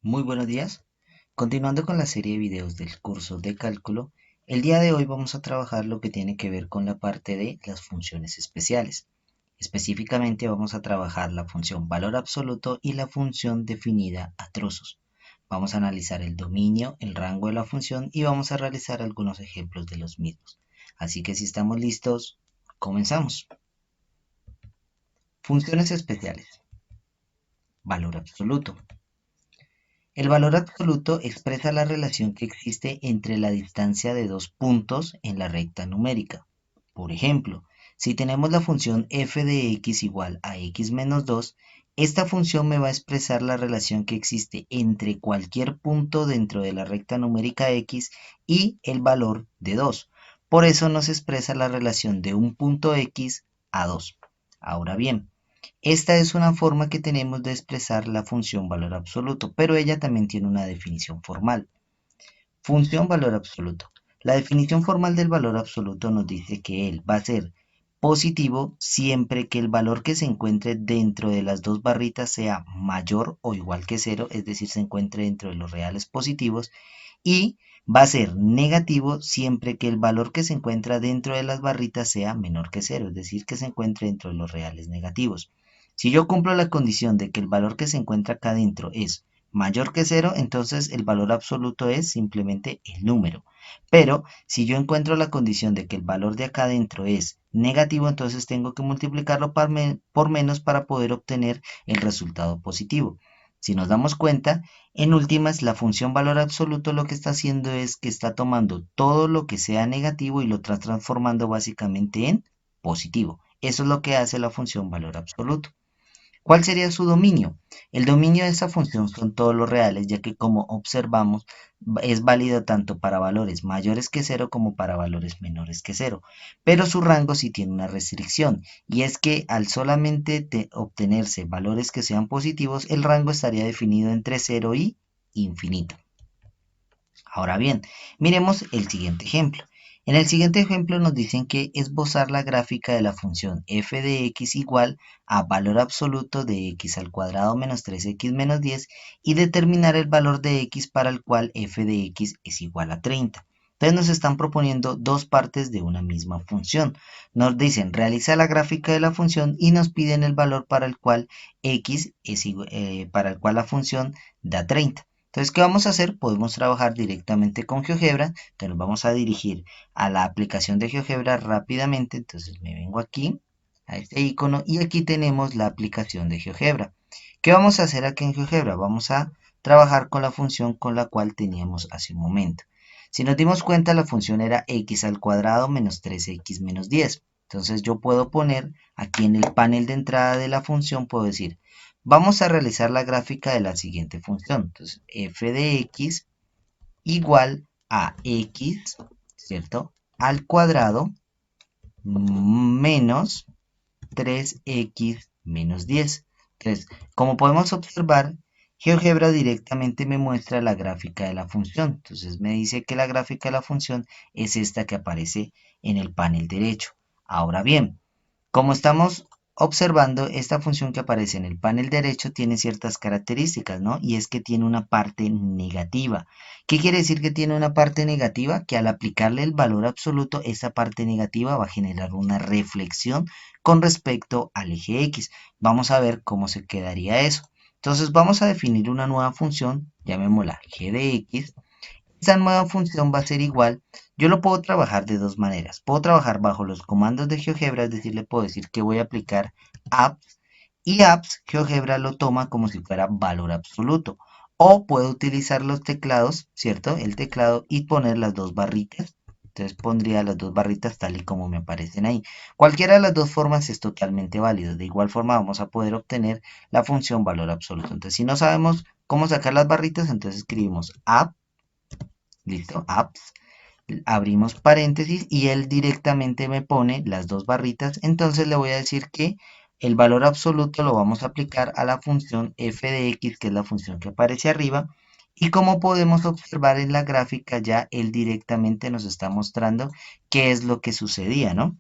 Muy buenos días. Continuando con la serie de videos del curso de cálculo, el día de hoy vamos a trabajar lo que tiene que ver con la parte de las funciones especiales. Específicamente vamos a trabajar la función valor absoluto y la función definida a trozos. Vamos a analizar el dominio, el rango de la función y vamos a realizar algunos ejemplos de los mismos. Así que si estamos listos, comenzamos. Funciones especiales. Valor absoluto. El valor absoluto expresa la relación que existe entre la distancia de dos puntos en la recta numérica. Por ejemplo, si tenemos la función f de x igual a x menos 2, esta función me va a expresar la relación que existe entre cualquier punto dentro de la recta numérica x y el valor de 2. Por eso nos expresa la relación de un punto x a 2. Ahora bien, esta es una forma que tenemos de expresar la función valor absoluto, pero ella también tiene una definición formal. Función valor absoluto. La definición formal del valor absoluto nos dice que él va a ser positivo siempre que el valor que se encuentre dentro de las dos barritas sea mayor o igual que cero, es decir, se encuentre dentro de los reales positivos, y va a ser negativo siempre que el valor que se encuentra dentro de las barritas sea menor que cero, es decir, que se encuentre dentro de los reales negativos. Si yo cumplo la condición de que el valor que se encuentra acá dentro es mayor que cero, entonces el valor absoluto es simplemente el número. Pero si yo encuentro la condición de que el valor de acá adentro es negativo, entonces tengo que multiplicarlo por menos para poder obtener el resultado positivo. Si nos damos cuenta, en últimas, la función valor absoluto lo que está haciendo es que está tomando todo lo que sea negativo y lo está transformando básicamente en positivo. Eso es lo que hace la función valor absoluto. ¿Cuál sería su dominio? El dominio de esta función son todos los reales, ya que como observamos es válido tanto para valores mayores que cero como para valores menores que cero. Pero su rango sí tiene una restricción, y es que al solamente obtenerse valores que sean positivos, el rango estaría definido entre cero y infinito. Ahora bien, miremos el siguiente ejemplo. En el siguiente ejemplo nos dicen que esbozar la gráfica de la función f de x igual a valor absoluto de x al cuadrado menos 3x menos 10 y determinar el valor de x para el cual f de x es igual a 30. Entonces nos están proponiendo dos partes de una misma función. Nos dicen realiza la gráfica de la función y nos piden el valor para el cual x es para el cual la función da 30. Entonces, ¿qué vamos a hacer? Podemos trabajar directamente con GeoGebra. Entonces, nos vamos a dirigir a la aplicación de GeoGebra rápidamente. Entonces, me vengo aquí, a este icono, y aquí tenemos la aplicación de GeoGebra. ¿Qué vamos a hacer aquí en GeoGebra? Vamos a trabajar con la función con la cual teníamos hace un momento. Si nos dimos cuenta, la función era x al cuadrado menos 3x menos 10. Entonces, yo puedo poner aquí en el panel de entrada de la función, puedo decir, vamos a realizar la gráfica de la siguiente función. Entonces, f de x igual a x, ¿cierto? Al cuadrado menos 3x menos 10. Entonces, como podemos observar, GeoGebra directamente me muestra la gráfica de la función. Entonces, me dice que la gráfica de la función es esta que aparece en el panel derecho. Ahora bien, como estamos observando, esta función que aparece en el panel derecho tiene ciertas características, ¿no? Y es que tiene una parte negativa. ¿Qué quiere decir que tiene una parte negativa? Que al aplicarle el valor absoluto, esa parte negativa va a generar una reflexión con respecto al eje X. Vamos a ver cómo se quedaría eso. Entonces vamos a definir una nueva función, llamémosla g de x. Esa nueva función va a ser igual. Yo lo puedo trabajar de dos maneras. Puedo trabajar bajo los comandos de GeoGebra, es decir, le puedo decir que voy a aplicar apps y apps GeoGebra lo toma como si fuera valor absoluto. O puedo utilizar los teclados, ¿cierto? El teclado y poner las dos barritas. Entonces pondría las dos barritas tal y como me aparecen ahí. Cualquiera de las dos formas es totalmente válido. De igual forma vamos a poder obtener la función valor absoluto. Entonces si no sabemos cómo sacar las barritas, entonces escribimos app. Listo, apps, abrimos paréntesis y él directamente me pone las dos barritas. Entonces le voy a decir que el valor absoluto lo vamos a aplicar a la función f de x, que es la función que aparece arriba. Y como podemos observar en la gráfica, ya él directamente nos está mostrando qué es lo que sucedía, ¿no?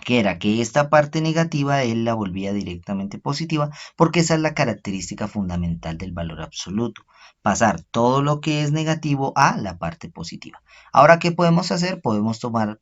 que era que esta parte negativa él la volvía directamente positiva, porque esa es la característica fundamental del valor absoluto, pasar todo lo que es negativo a la parte positiva. Ahora, ¿qué podemos hacer? Podemos tomar,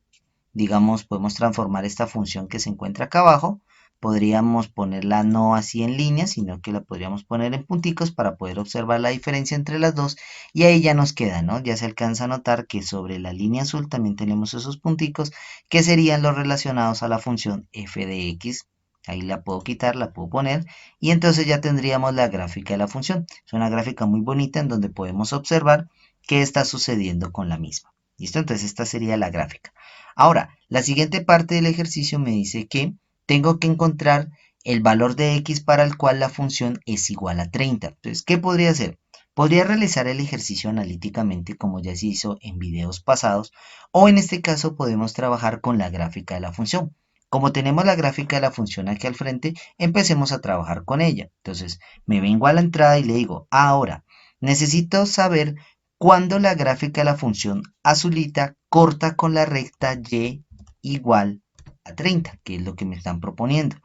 digamos, podemos transformar esta función que se encuentra acá abajo. Podríamos ponerla no así en línea, sino que la podríamos poner en punticos para poder observar la diferencia entre las dos. Y ahí ya nos queda, ¿no? Ya se alcanza a notar que sobre la línea azul también tenemos esos punticos que serían los relacionados a la función f de x. Ahí la puedo quitar, la puedo poner y entonces ya tendríamos la gráfica de la función. Es una gráfica muy bonita en donde podemos observar qué está sucediendo con la misma. ¿Listo? Entonces esta sería la gráfica. Ahora, la siguiente parte del ejercicio me dice que tengo que encontrar el valor de x para el cual la función es igual a 30. Entonces, ¿qué podría hacer? Podría realizar el ejercicio analíticamente como ya se hizo en videos pasados, o en este caso podemos trabajar con la gráfica de la función. Como tenemos la gráfica de la función aquí al frente, empecemos a trabajar con ella. Entonces, me vengo a la entrada y le digo, ahora, necesito saber cuándo la gráfica de la función azulita corta con la recta y igual a 30, que es lo que me están proponiendo.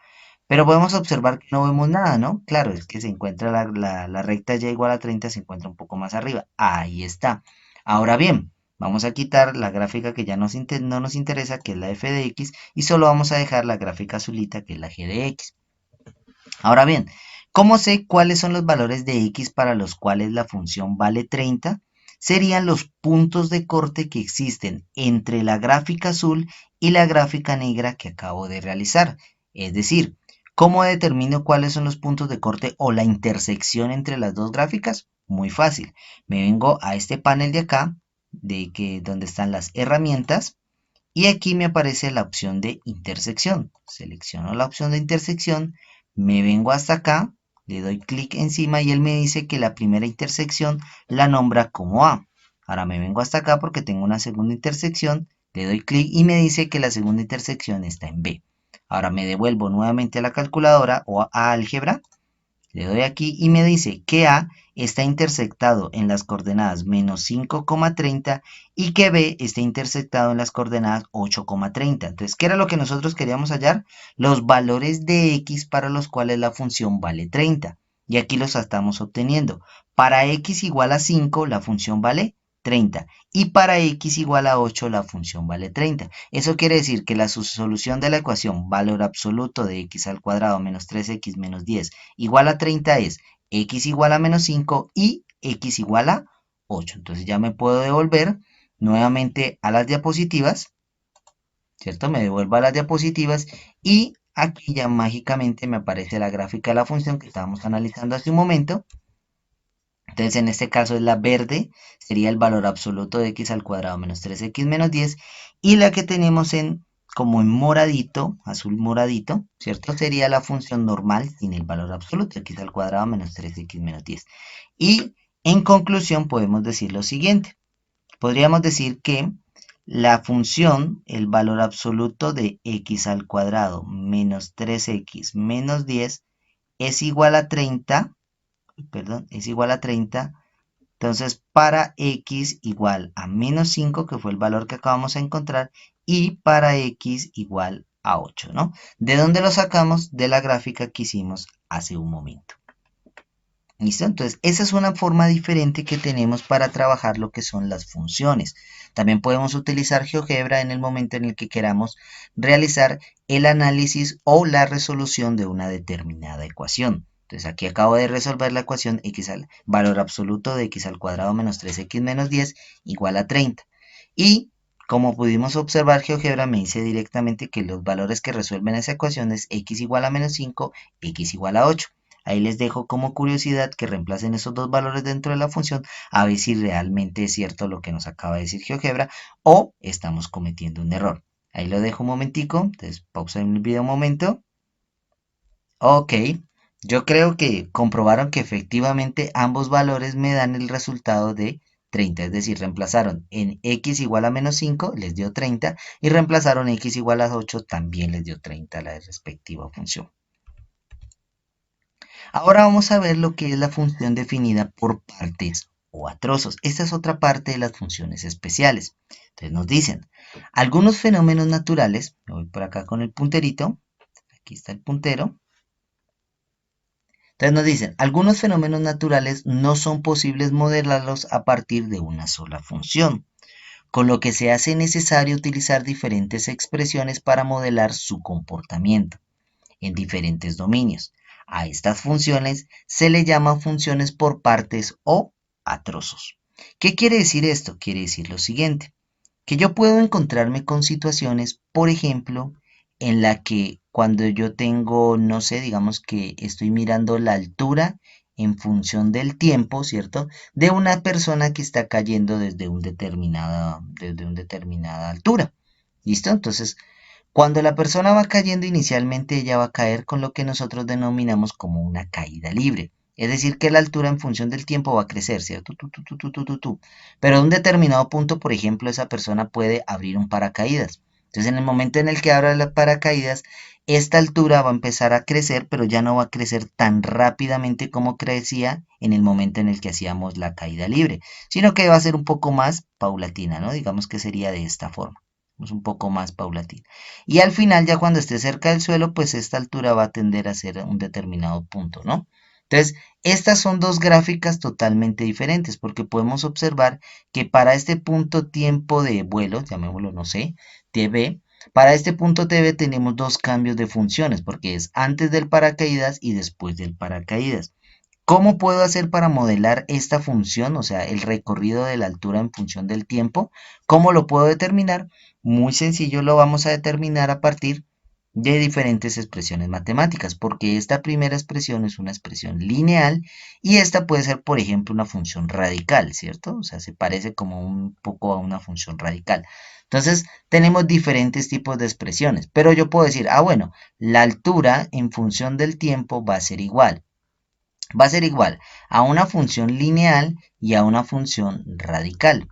Pero podemos observar que no vemos nada, ¿no? Claro, es que se encuentra la recta y igual a 30, se encuentra un poco más arriba. Ahí está. Ahora bien, vamos a quitar la gráfica que ya no nos interesa, que es la f de x, y solo vamos a dejar la gráfica azulita, que es la g de x. Ahora bien, ¿cómo sé cuáles son los valores de x para los cuales la función vale 30? Serían los puntos de corte que existen entre la gráfica azul y la gráfica negra que acabo de realizar. Es decir, ¿cómo determino cuáles son los puntos de corte o la intersección entre las dos gráficas? Muy fácil. Me vengo a este panel de acá, donde están las herramientas, y aquí me aparece la opción de intersección. Selecciono la opción de intersección, me vengo hasta acá, le doy clic encima y él me dice que la primera intersección la nombra como A. Ahora me vengo hasta acá porque tengo una segunda intersección, le doy clic y me dice que la segunda intersección está en B. Ahora me devuelvo nuevamente a la calculadora o a álgebra, le doy aquí y me dice que A está intersectado en las coordenadas menos 5,30 y que B está intersectado en las coordenadas 8,30. Entonces, ¿qué era lo que nosotros queríamos hallar? Los valores de x para los cuales la función vale 30. Y aquí los estamos obteniendo. Para x igual a 5, la función vale 30. Y para x igual a 8, la función vale 30. Eso quiere decir que la solución de la ecuación valor absoluto de x al cuadrado menos 3x menos 10 igual a 30 es x igual a menos 5 y x igual a 8. Entonces ya me puedo devolver nuevamente a las diapositivas, ¿cierto? Me devuelvo a las diapositivas y aquí ya mágicamente me aparece la gráfica de la función que estábamos analizando hace un momento. Entonces en este caso es la verde, sería el valor absoluto de x al cuadrado menos 3x menos 10. Y la que tenemos como en moradito, azul moradito, ¿cierto? Sería la función normal sin el valor absoluto, x al cuadrado menos 3x menos 10. Y en conclusión podemos decir lo siguiente. Podríamos decir que la función, el valor absoluto de x al cuadrado menos 3x menos 10 es igual a 30, perdón, es igual a 30. Entonces, para x igual a menos 5, que fue el valor que acabamos de encontrar, y para x igual a 8, ¿no? ¿De dónde lo sacamos? De la gráfica que hicimos hace un momento. ¿Listo? Entonces, esa es una forma diferente que tenemos para trabajar lo que son las funciones. También podemos utilizar GeoGebra en el momento en el que queramos realizar el análisis o la resolución de una determinada ecuación. Entonces, aquí acabo de resolver la ecuación x al valor absoluto de x al cuadrado menos 3x menos 10 igual a 30. Y como pudimos observar, GeoGebra me dice directamente que los valores que resuelven esa ecuación es x igual a menos 5, x igual a 8. Ahí les dejo como curiosidad que reemplacen esos dos valores dentro de la función a ver si realmente es cierto lo que nos acaba de decir GeoGebra o estamos cometiendo un error. Ahí lo dejo un momentico, entonces pausa el video un momento. Ok, yo creo que comprobaron que efectivamente ambos valores me dan el resultado de 30, es decir, reemplazaron en x igual a menos 5, les dio 30, y reemplazaron x igual a 8, también les dio 30 a la respectiva función. Ahora vamos a ver lo que es la función definida por partes o a trozos. Esta es otra parte de las funciones especiales. Entonces nos dicen, algunos fenómenos naturales, me voy por acá con el punterito, aquí está el puntero. Entonces nos dicen, algunos fenómenos naturales no son posibles modelarlos a partir de una sola función, con lo que se hace necesario utilizar diferentes expresiones para modelar su comportamiento en diferentes dominios. A estas funciones se le llama funciones por partes o a trozos. ¿Qué quiere decir esto? Quiere decir lo siguiente, que yo puedo encontrarme con situaciones, por ejemplo, en la que cuando yo tengo, no sé, digamos que estoy mirando la altura en función del tiempo, ¿cierto? De una persona que está cayendo desde una determinada altura. ¿Listo? Entonces, cuando la persona va cayendo inicialmente, ella va a caer con lo que nosotros denominamos como una caída libre. Es decir, que la altura en función del tiempo va a crecer, ¿cierto? Pero a un determinado punto, por ejemplo, esa persona puede abrir un paracaídas. Entonces, en el momento en el que abra el paracaídas, esta altura va a empezar a crecer, pero ya no va a crecer tan rápidamente como crecía en el momento en el que hacíamos la caída libre, sino que va a ser un poco más paulatina, ¿no? Digamos que sería de esta forma, es un poco más paulatina. Y al final, ya cuando esté cerca del suelo, pues esta altura va a tender a ser un determinado punto, ¿no? Entonces, estas son dos gráficas totalmente diferentes porque podemos observar que para este punto tiempo de vuelo, llamémoslo, no sé, TB, para este punto TB tenemos dos cambios de funciones porque es antes del paracaídas y después del paracaídas. ¿Cómo puedo hacer para modelar esta función, o sea, el recorrido de la altura en función del tiempo? ¿Cómo lo puedo determinar? Muy sencillo, lo vamos a determinar a partir de diferentes expresiones matemáticas, porque esta primera expresión es una expresión lineal y esta puede ser, por ejemplo, una función radical, ¿cierto? O sea, se parece como un poco a una función radical. Entonces, tenemos diferentes tipos de expresiones, pero yo puedo decir, bueno, la altura en función del tiempo va a ser igual. Va a ser igual a una función lineal y a una función radical.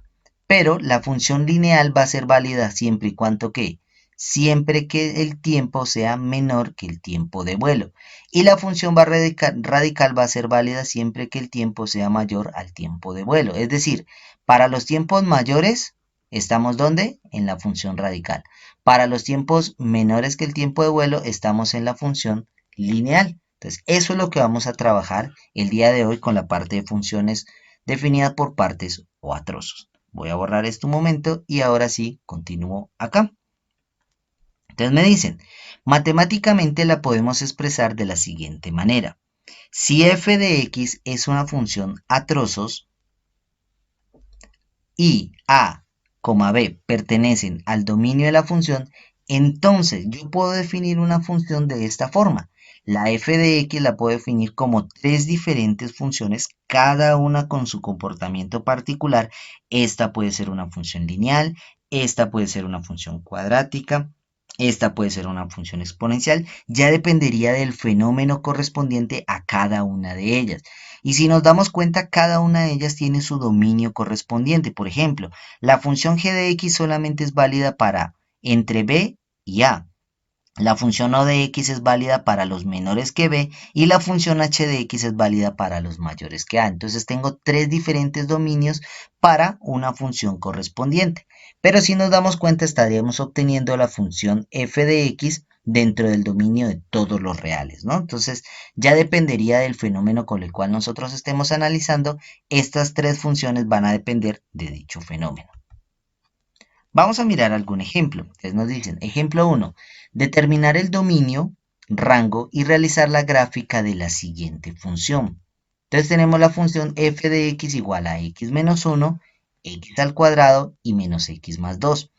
Pero la función lineal va a ser válida siempre y cuando que siempre que el tiempo sea menor que el tiempo de vuelo. Y la función radical va a ser válida siempre que el tiempo sea mayor al tiempo de vuelo. Es decir, para los tiempos mayores, ¿estamos dónde? En la función radical. Para los tiempos menores que el tiempo de vuelo, estamos en la función lineal. Entonces, eso es lo que vamos a trabajar el día de hoy con la parte de funciones definida por partes o a trozos. Voy a borrar esto un momento y ahora sí continúo acá. Entonces me dicen, matemáticamente la podemos expresar de la siguiente manera. Si f de x es una función a trozos y a, b pertenecen al dominio de la función, entonces yo puedo definir una función de esta forma. La f de x la puedo definir como tres diferentes funciones, cada una con su comportamiento particular. Esta puede ser una función lineal, esta puede ser una función cuadrática, esta puede ser una función exponencial. Ya dependería del fenómeno correspondiente a cada una de ellas. Y si nos damos cuenta, cada una de ellas tiene su dominio correspondiente. Por ejemplo, la función g de x solamente es válida para entre b y a. La función O de X es válida para los menores que B y la función H de X es válida para los mayores que A. Entonces tengo tres diferentes dominios para una función correspondiente. Pero si nos damos cuenta estaríamos obteniendo la función f de X dentro del dominio de todos los reales, ¿no? Entonces ya dependería del fenómeno con el cual nosotros estemos analizando. Estas tres funciones van a depender de dicho fenómeno. Vamos a mirar algún ejemplo. Entonces nos dicen, ejemplo 1, determinar el dominio, rango y realizar la gráfica de la siguiente función. Entonces tenemos la función f de x igual a x menos 1, x al cuadrado y menos x más 2.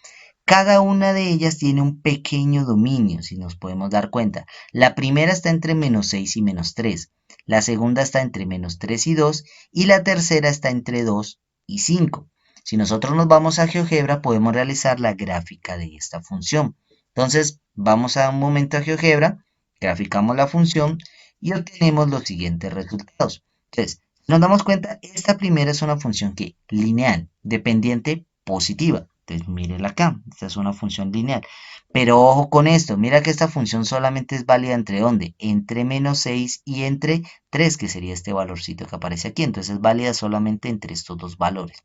Cada una de ellas tiene un pequeño dominio, si nos podemos dar cuenta. La primera está entre menos 6 y menos 3. La segunda está entre menos 3 y 2. Y la tercera está entre 2 y 5. Si nosotros nos vamos a GeoGebra, podemos realizar la gráfica de esta función. Entonces, vamos a un momento a GeoGebra, graficamos la función y obtenemos los siguientes resultados. Entonces, si nos damos cuenta, esta primera es una función que lineal, dependiente, positiva. Entonces, mírela acá, esta es una función lineal. Pero ojo con esto, mira que esta función solamente es válida entre ¿dónde? Entre menos 6 y entre 3, que sería este valorcito que aparece aquí. Entonces, es válida solamente entre estos dos valores.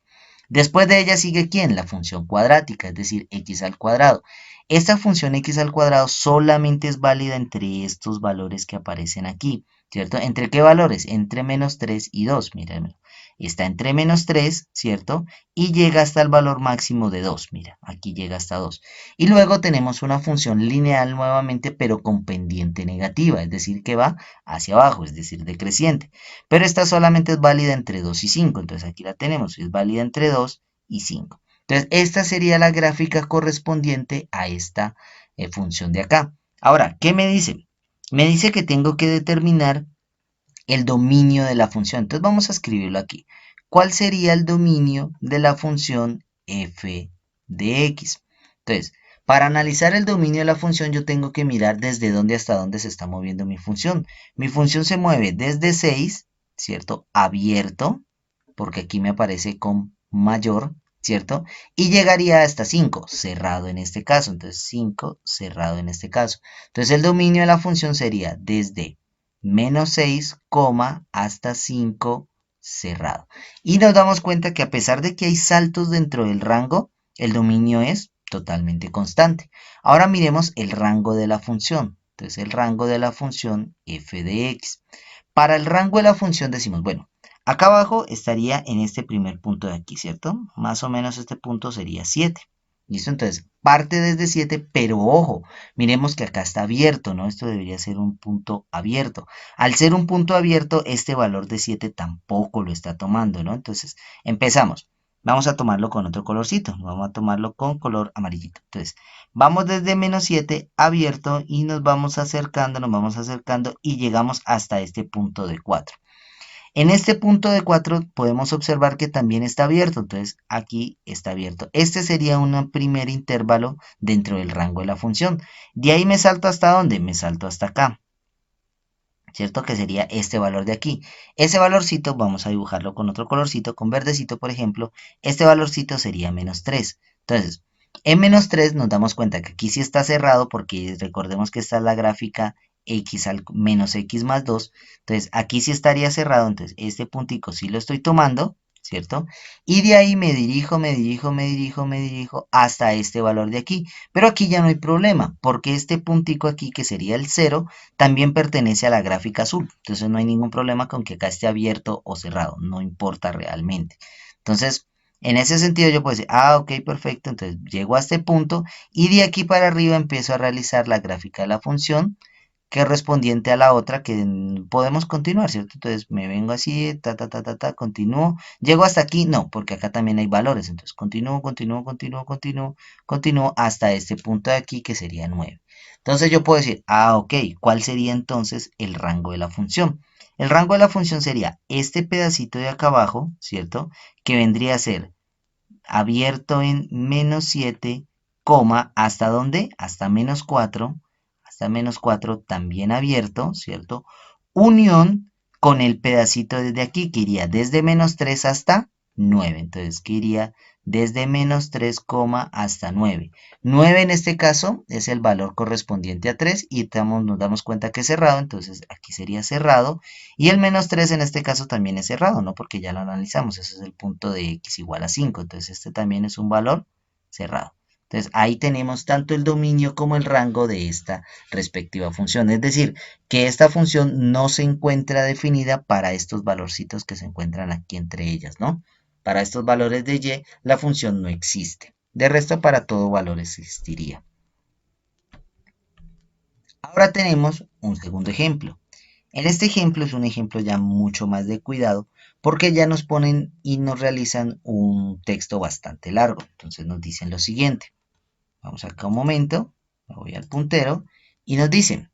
Después de ella sigue ¿quién? La función cuadrática, es decir, x al cuadrado. Esta función x al cuadrado solamente es válida entre estos valores que aparecen aquí, ¿cierto? ¿Entre qué valores? Entre menos 3 y 2, mírenlo. Está entre menos 3, ¿cierto? Y llega hasta el valor máximo de 2, mira, aquí llega hasta 2. Y luego tenemos una función lineal nuevamente, pero con pendiente negativa, es decir, que va hacia abajo, es decir, decreciente. Pero esta solamente es válida entre 2 y 5, entonces aquí la tenemos, es válida entre 2 y 5. Entonces, esta sería la gráfica correspondiente a esta función de acá. Ahora, ¿qué me dice? Me dice que tengo que determinar el dominio de la función. Entonces vamos a escribirlo aquí. ¿Cuál sería el dominio de la función f de x? Entonces, para analizar el dominio de la función yo tengo que mirar desde dónde hasta dónde se está moviendo mi función. Mi función se mueve desde 6, ¿cierto? Abierto, porque aquí me aparece con mayor, ¿cierto? Y llegaría hasta 5, cerrado en este caso. Entonces 5, cerrado en este caso. Entonces el dominio de la función sería desde menos 6, hasta 5 cerrado. Y nos damos cuenta que a pesar de que hay saltos dentro del rango, el dominio es totalmente constante. Ahora miremos el rango de la función. Entonces el rango de la función f de x. Para el rango de la función decimos, bueno, acá abajo estaría en este primer punto de aquí, ¿cierto? Más o menos este punto sería 7. ¿Listo? Entonces, parte desde 7, pero ojo, miremos que acá está abierto, ¿no? Esto debería ser un punto abierto. Al ser un punto abierto, este valor de 7 tampoco lo está tomando, ¿no? Entonces, empezamos. Vamos a tomarlo con otro colorcito. Vamos a tomarlo con color amarillito. Entonces, vamos desde menos 7 abierto y nos vamos acercando y llegamos hasta este punto de 4. En este punto de 4 podemos observar que también está abierto, entonces aquí está abierto. Este sería un primer intervalo dentro del rango de la función. De ahí me salto hasta ¿dónde? Me salto hasta acá, ¿cierto? Que sería este valor de aquí. Ese valorcito vamos a dibujarlo con otro colorcito, con verdecito, por ejemplo. Este valorcito sería menos 3. Entonces, en menos 3 nos damos cuenta que aquí sí está cerrado porque recordemos que esta es la gráfica x al menos x más 2. Entonces, aquí sí estaría cerrado. Entonces, este puntico sí lo estoy tomando, ¿cierto? Y de ahí me dirijo hasta este valor de aquí. Pero aquí ya no hay problema porque este puntico aquí, que sería el 0, también pertenece a la gráfica azul. Entonces no hay ningún problema con que acá esté abierto o cerrado. No importa realmente. Entonces, en ese sentido yo puedo decir, ok, perfecto. Entonces llego a este punto y de aquí para arriba empiezo a realizar la gráfica de la función correspondiente a la otra que podemos continuar, ¿cierto? Entonces me vengo así, continúo. Llego hasta aquí, no, porque acá también hay valores. Entonces continúo hasta este punto de aquí que sería 9. Entonces yo puedo decir, ok, ¿cuál sería entonces el rango de la función? El rango de la función sería este pedacito de acá abajo, ¿cierto? Que vendría a ser abierto en menos 7, ¿hasta dónde? Hasta menos 4 también abierto, ¿cierto? Unión con el pedacito desde aquí, que iría desde menos 3 hasta 9. Entonces, que iría desde menos 3, hasta 9. 9 en este caso es el valor correspondiente a 3 y nos damos cuenta que es cerrado, entonces aquí sería cerrado. Y el menos 3 en este caso también es cerrado, ¿no? Porque ya lo analizamos, ese es el punto de x igual a 5, entonces este también es un valor cerrado. Entonces ahí tenemos tanto el dominio como el rango de esta respectiva función. Es decir, que esta función no se encuentra definida para estos valorcitos que se encuentran aquí entre ellas, ¿no? Para estos valores de y, la función no existe. De resto, para todo valor existiría. Ahora tenemos un segundo ejemplo. En este ejemplo es un ejemplo ya mucho más de cuidado porque ya nos ponen y nos realizan un texto bastante largo. Entonces nos dicen lo siguiente. Vamos acá un momento, me voy al puntero y nos dicen,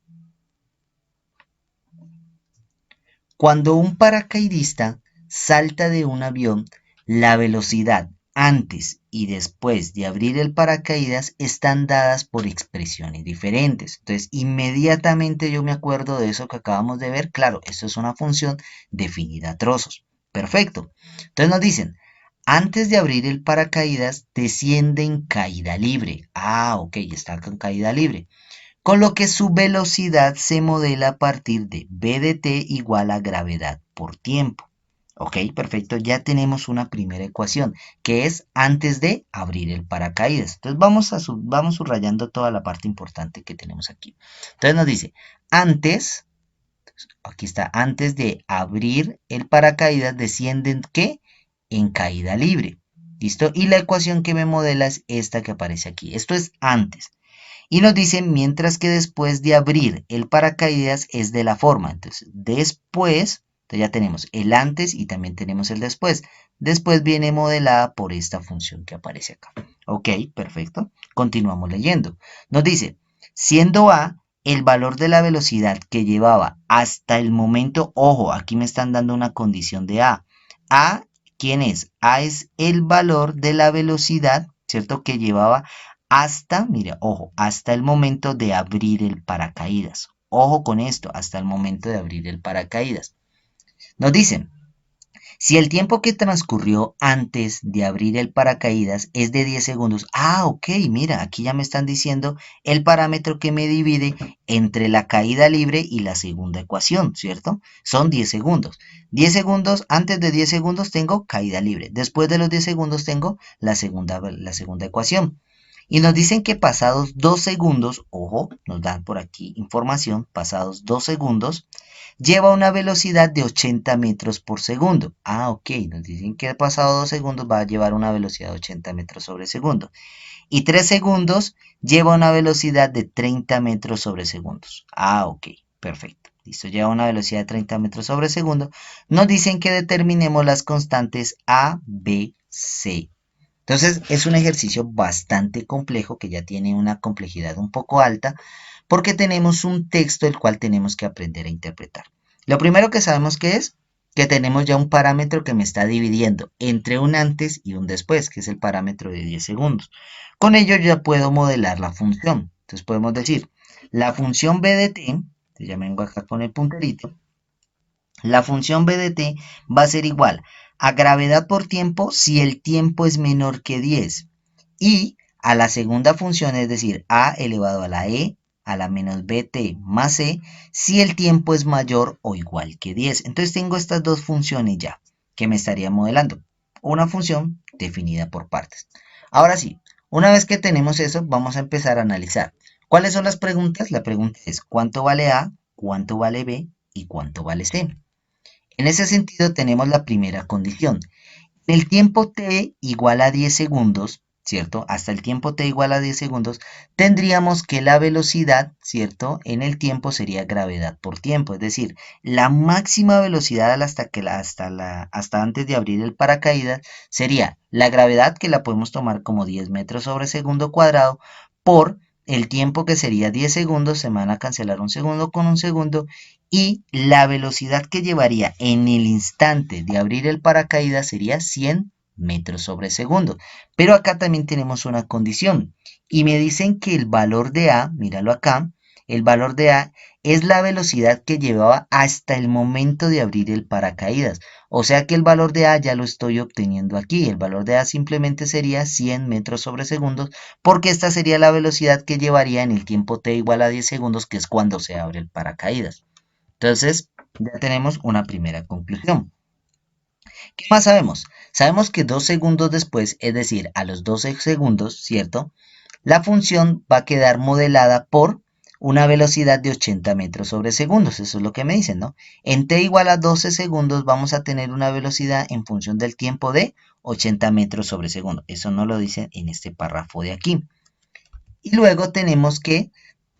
cuando un paracaidista salta de un avión, la velocidad antes y después de abrir el paracaídas están dadas por expresiones diferentes. Entonces, inmediatamente yo me acuerdo de eso que acabamos de ver. Claro, esto es una función definida a trozos. Perfecto. Entonces nos dicen, Antes de abrir el paracaídas, desciende en caída libre. Ah, ok, está con caída libre. Con lo que su velocidad se modela a partir de v de t igual a gravedad por tiempo. Ok, perfecto, ya tenemos una primera ecuación, que es antes de abrir el paracaídas. Entonces vamos subrayando toda la parte importante que tenemos aquí. Entonces nos dice, antes, aquí está, antes de abrir el paracaídas descienden, ¿qué? En caída libre. ¿Listo? Y la ecuación que me modela es esta que aparece aquí. Esto es antes. Y nos dicen, mientras que después de abrir el paracaídas es de la forma. Entonces, después, entonces ya tenemos el antes y también tenemos el después. Después viene modelada por esta función que aparece acá. Ok, perfecto. Continuamos leyendo. Nos dice, siendo A el valor de la velocidad que llevaba hasta el momento, ojo, aquí me están dando una condición de A. A, ¿quién es? A es el valor de la velocidad, ¿cierto? Que llevaba hasta, mira, ojo, hasta el momento de abrir el paracaídas. Ojo con esto, hasta el momento de abrir el paracaídas. Nos dicen, si el tiempo que transcurrió antes de abrir el paracaídas es de 10 segundos, ok, mira, aquí ya me están diciendo el parámetro que me divide entre la caída libre y la segunda ecuación, ¿cierto? Son 10 segundos. 10 segundos, antes de 10 segundos tengo caída libre. Después de los 10 segundos tengo la segunda ecuación. Y nos dicen que pasados 2 segundos, ojo, nos dan por aquí información, pasados 2 segundos, lleva una velocidad de 80 metros por segundo. Ok, nos dicen que pasado 2 segundos va a llevar una velocidad de 80 metros sobre segundo. Y 3 segundos lleva una velocidad de 30 metros sobre segundos. Ok, perfecto. Listo, lleva una velocidad de 30 metros sobre segundo. Nos dicen que determinemos las constantes A, B, C. Entonces es un ejercicio bastante complejo que ya tiene una complejidad un poco alta porque tenemos un texto el cual tenemos que aprender a interpretar. Lo primero que sabemos que es que tenemos ya un parámetro que me está dividiendo entre un antes y un después, que es el parámetro de 10 segundos. Con ello ya puedo modelar la función. Entonces podemos decir, la función b de t, ya me vengo acá con el punterito, la función b de t va a ser igual a gravedad por tiempo si el tiempo es menor que 10 y a la segunda función, es decir, a elevado a la e a la menos bt más c si el tiempo es mayor o igual que 10. Entonces tengo estas dos funciones ya que me estaría modelando. Una función definida por partes. Ahora sí, una vez que tenemos eso, vamos a empezar a analizar. ¿Cuáles son las preguntas? La pregunta es ¿cuánto vale a? ¿Cuánto vale b? ¿Y cuánto vale c? En ese sentido tenemos la primera condición. El tiempo t igual a 10 segundos, ¿cierto? Hasta el tiempo t igual a 10 segundos, tendríamos que la velocidad, ¿cierto? En el tiempo sería gravedad por tiempo, es decir, la máxima velocidad hasta antes de abrir el paracaídas sería la gravedad que la podemos tomar como 10 metros sobre segundo cuadrado por el tiempo que sería 10 segundos, se van a cancelar un segundo con un segundo y la velocidad que llevaría en el instante de abrir el paracaídas sería 100 metros sobre segundo. Pero acá también tenemos una condición y me dicen que el valor de A, míralo acá, el valor de A es la velocidad que llevaba hasta el momento de abrir el paracaídas. O sea que el valor de A ya lo estoy obteniendo aquí. El valor de A simplemente sería 100 metros sobre segundo porque esta sería la velocidad que llevaría en el tiempo t igual a 10 segundos, que es cuando se abre el paracaídas. Entonces, ya tenemos una primera conclusión. ¿Qué más sabemos? Sabemos que 2 segundos después, es decir, a los 12 segundos, ¿cierto? La función va a quedar modelada por una velocidad de 80 metros sobre segundos. Eso es lo que me dicen, ¿no? En t igual a 12 segundos vamos a tener una velocidad en función del tiempo de 80 metros sobre segundo. Eso no lo dicen en este párrafo de aquí. Y luego tenemos que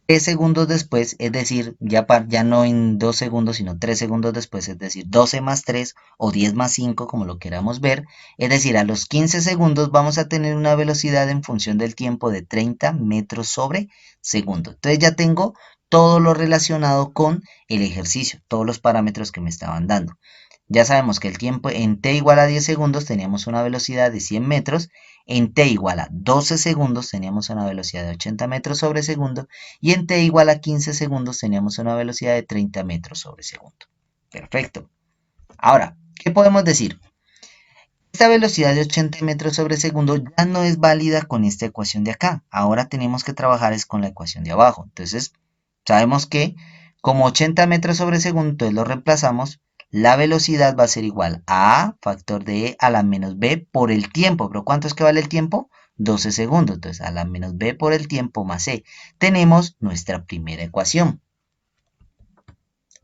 3 segundos después, es decir, ya no en 2 segundos, sino 3 segundos después, es decir, 12 más 3 o 10 más 5, como lo queramos ver, es decir, a los 15 segundos vamos a tener una velocidad en función del tiempo de 30 metros sobre segundo. Entonces ya tengo todo lo relacionado con el ejercicio, todos los parámetros que me estaban dando. Ya sabemos que el tiempo en t igual a 10 segundos teníamos una velocidad de 100 metros, en t igual a 12 segundos teníamos una velocidad de 80 metros sobre segundo y en t igual a 15 segundos teníamos una velocidad de 30 metros sobre segundo. Perfecto. Ahora, ¿qué podemos decir? Esta velocidad de 80 metros sobre segundo ya no es válida con esta ecuación de acá. Ahora tenemos que trabajar es con la ecuación de abajo. Entonces, sabemos que como 80 metros sobre segundo, entonces lo reemplazamos, la velocidad va a ser igual a A, factor de E a la menos B por el tiempo. ¿Pero cuánto es que vale el tiempo? 12 segundos. Entonces, a la menos B por el tiempo más E. Tenemos nuestra primera ecuación.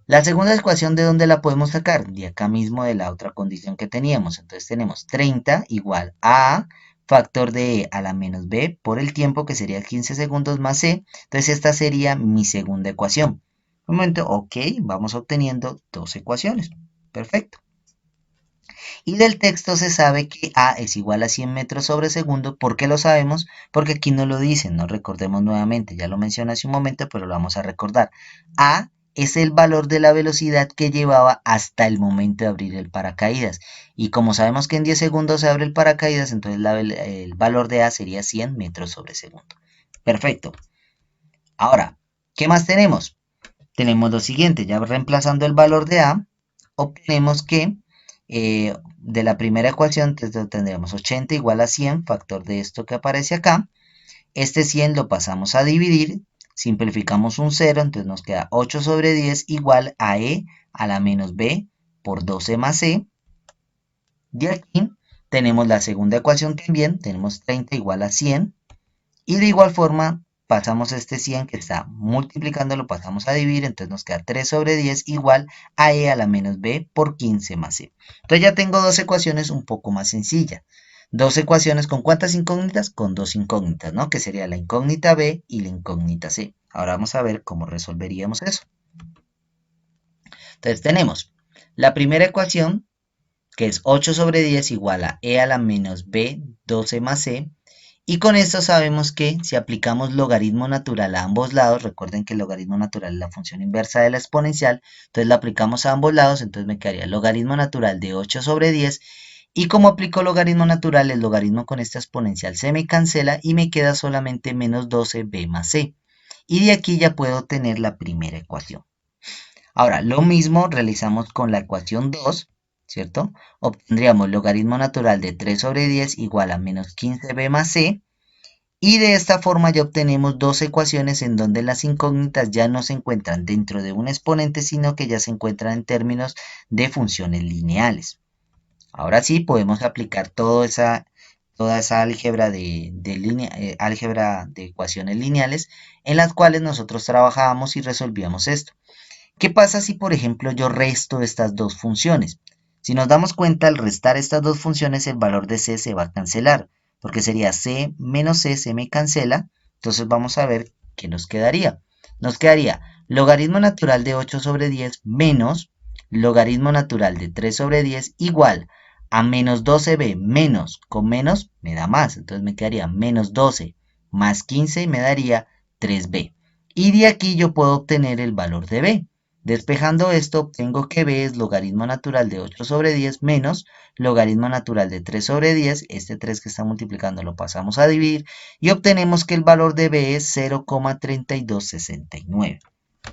La segunda ecuación, ¿de dónde la podemos sacar? De acá mismo de la otra condición que teníamos. Entonces tenemos 30 igual a factor de E a la menos B por el tiempo, que sería 15 segundos más C. Entonces esta sería mi segunda ecuación. Un momento, ok, vamos obteniendo dos ecuaciones. Perfecto. Y del texto se sabe que A es igual a 100 metros sobre segundo. ¿Por qué lo sabemos? Porque aquí no lo dicen, no recordemos nuevamente, ya lo mencioné hace un momento, pero lo vamos a recordar. A es el valor de la velocidad que llevaba hasta el momento de abrir el paracaídas. Y como sabemos que en 10 segundos se abre el paracaídas, entonces el valor de A sería 100 metros sobre segundo. Perfecto. Ahora, ¿qué más tenemos? Tenemos lo siguiente, ya reemplazando el valor de A, obtenemos que de la primera ecuación entonces tendremos 80 igual a 100, factor de esto que aparece acá. Este 100 lo pasamos a dividir, simplificamos un 0, entonces nos queda 8 sobre 10 igual a E a la menos B por 12 más C. De aquí tenemos la segunda ecuación también, tenemos 30 igual a 100. Y de igual forma, pasamos este 100 que está multiplicando, lo pasamos a dividir, entonces nos queda 3 sobre 10 igual a E a la menos B por 15 más C. Entonces ya tengo dos ecuaciones un poco más sencillas. Dos ecuaciones con ¿cuántas incógnitas? Con dos incógnitas, ¿no? Que sería la incógnita B y la incógnita C. Ahora vamos a ver cómo resolveríamos eso. Entonces tenemos la primera ecuación, que es 8 sobre 10 igual a E a la menos B 12 más C. Y con esto sabemos que si aplicamos logaritmo natural a ambos lados, recuerden que el logaritmo natural es la función inversa de la exponencial, entonces la aplicamos a ambos lados, entonces me quedaría el logaritmo natural de 8 sobre 10, y como aplico logaritmo natural, el logaritmo con esta exponencial se me cancela y me queda solamente menos 12b más c. Y de aquí ya puedo tener la primera ecuación. Ahora, lo mismo realizamos con la ecuación 2, ¿cierto? Obtendríamos logaritmo natural de 3 sobre 10 igual a menos 15b más c. Y de esta forma ya obtenemos dos ecuaciones en donde las incógnitas ya no se encuentran dentro de un exponente, sino que ya se encuentran en términos de funciones lineales. Ahora sí podemos aplicar toda esa álgebra álgebra de ecuaciones lineales en las cuales nosotros trabajábamos y resolvíamos esto. ¿Qué pasa si, por ejemplo, yo resto estas dos funciones? Si nos damos cuenta, al restar estas dos funciones, el valor de c se va a cancelar, porque sería c menos c, se me cancela. Entonces vamos a ver qué nos quedaría. Nos quedaría logaritmo natural de 8 sobre 10 menos logaritmo natural de 3 sobre 10 igual a menos 12b menos con menos me da más. Entonces me quedaría menos 12 más 15 y me daría 3b. Y de aquí yo puedo obtener el valor de b. Despejando esto, obtengo que b es logaritmo natural de 8 sobre 10 menos logaritmo natural de 3 sobre 10. Este 3 que está multiplicando lo pasamos a dividir y obtenemos que el valor de b es 0,3269.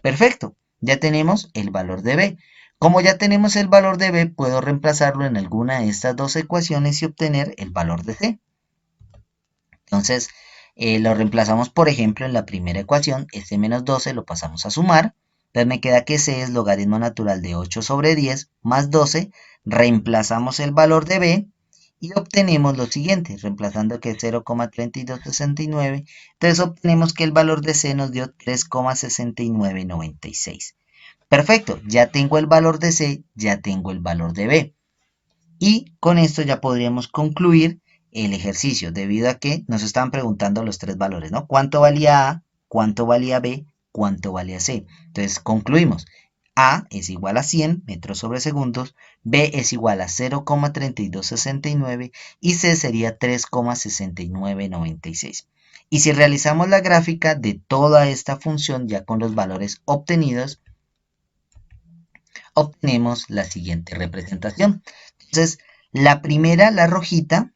Perfecto, ya tenemos el valor de b. Como ya tenemos el valor de b, puedo reemplazarlo en alguna de estas dos ecuaciones y obtener el valor de c. Entonces, lo reemplazamos, por ejemplo, en la primera ecuación, este menos 12 lo pasamos a sumar. Entonces me queda que c es logaritmo natural de 8 sobre 10 más 12. Reemplazamos el valor de b y obtenemos lo siguiente, reemplazando que es 0,3269. Entonces obtenemos que el valor de c nos dio 3,6996. Perfecto, ya tengo el valor de c, ya tengo el valor de b. Y con esto ya podríamos concluir el ejercicio, debido a que nos estaban preguntando los tres valores, ¿no? ¿Cuánto valía A? ¿Cuánto valía B? ¿Cuánto valía C? Entonces concluimos. A es igual a 100 metros sobre segundos, B es igual a 0,3269 y C sería 3,6996. Y si realizamos la gráfica de toda esta función ya con los valores obtenidos, obtenemos la siguiente representación. Entonces, la primera, la rojita,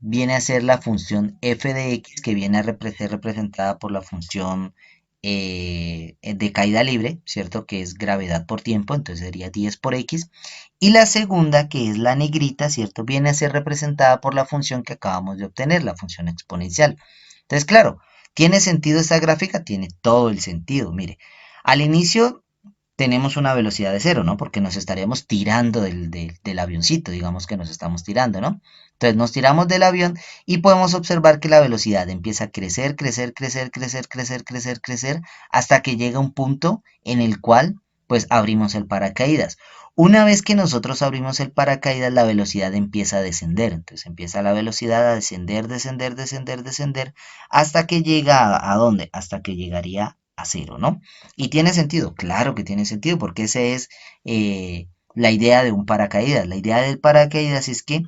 viene a ser la función f de x, que viene a ser representada por la función de caída libre, ¿cierto? Que es gravedad por tiempo, entonces sería 10 por x. Y la segunda, que es la negrita, ¿cierto? Viene a ser representada por la función que acabamos de obtener, la función exponencial. Entonces, claro, ¿tiene sentido esta gráfica? Tiene todo el sentido. Mire, al inicio tenemos una velocidad de cero, ¿no? Porque nos estaríamos tirando del avioncito, digamos que nos estamos tirando, ¿no? Entonces nos tiramos del avión y podemos observar que la velocidad empieza a crecer, crecer, crecer, crecer, crecer, crecer, crecer, hasta que llega un punto en el cual, pues, abrimos el paracaídas. Una vez que nosotros abrimos el paracaídas, la velocidad empieza a descender. Entonces empieza la velocidad a descender, descender, descender, descender, hasta que llega ¿a dónde? Hasta que llegaría a cero, ¿no? ¿Y tiene sentido? Claro que tiene sentido, porque esa es la idea de un paracaídas. La idea del paracaídas es que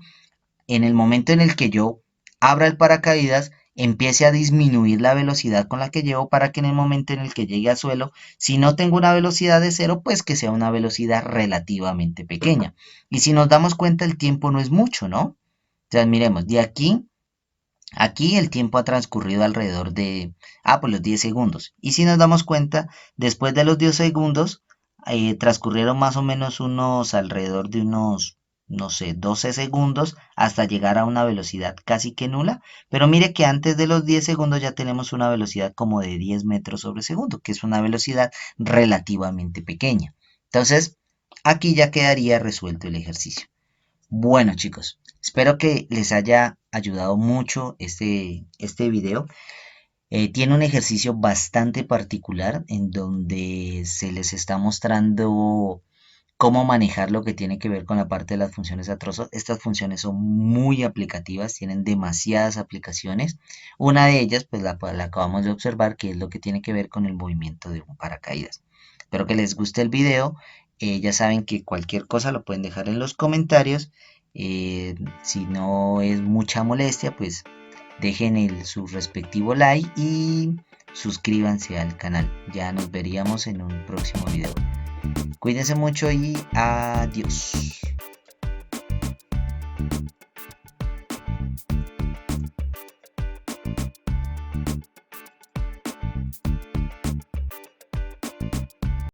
en el momento en el que yo abra el paracaídas, empiece a disminuir la velocidad con la que llevo para que en el momento en el que llegue al suelo, si no tengo una velocidad de cero, pues que sea una velocidad relativamente pequeña. Y si nos damos cuenta, el tiempo no es mucho, ¿no? Entonces, miremos, de aquí aquí el tiempo ha transcurrido alrededor de, pues los 10 segundos. Y si nos damos cuenta, después de los 10 segundos, transcurrieron más o menos alrededor de unos, no sé, 12 segundos hasta llegar a una velocidad casi que nula. Pero mire que antes de los 10 segundos ya tenemos una velocidad como de 10 metros sobre segundo, que es una velocidad relativamente pequeña. Entonces, aquí ya quedaría resuelto el ejercicio. Bueno, chicos, espero que les haya ayudado mucho este video. Tiene un ejercicio bastante particular en donde se les está mostrando cómo manejar lo que tiene que ver con la parte de las funciones a trozos. Estas funciones son muy aplicativas, tienen demasiadas aplicaciones. Una de ellas, pues la acabamos de observar, que es lo que tiene que ver con el movimiento de un paracaídas. Espero que les guste el video. Ya saben que cualquier cosa lo pueden dejar en los comentarios. Si no es mucha molestia, pues dejen su respectivo like y suscríbanse al canal. Ya nos veríamos en un próximo video. Cuídense mucho y adiós.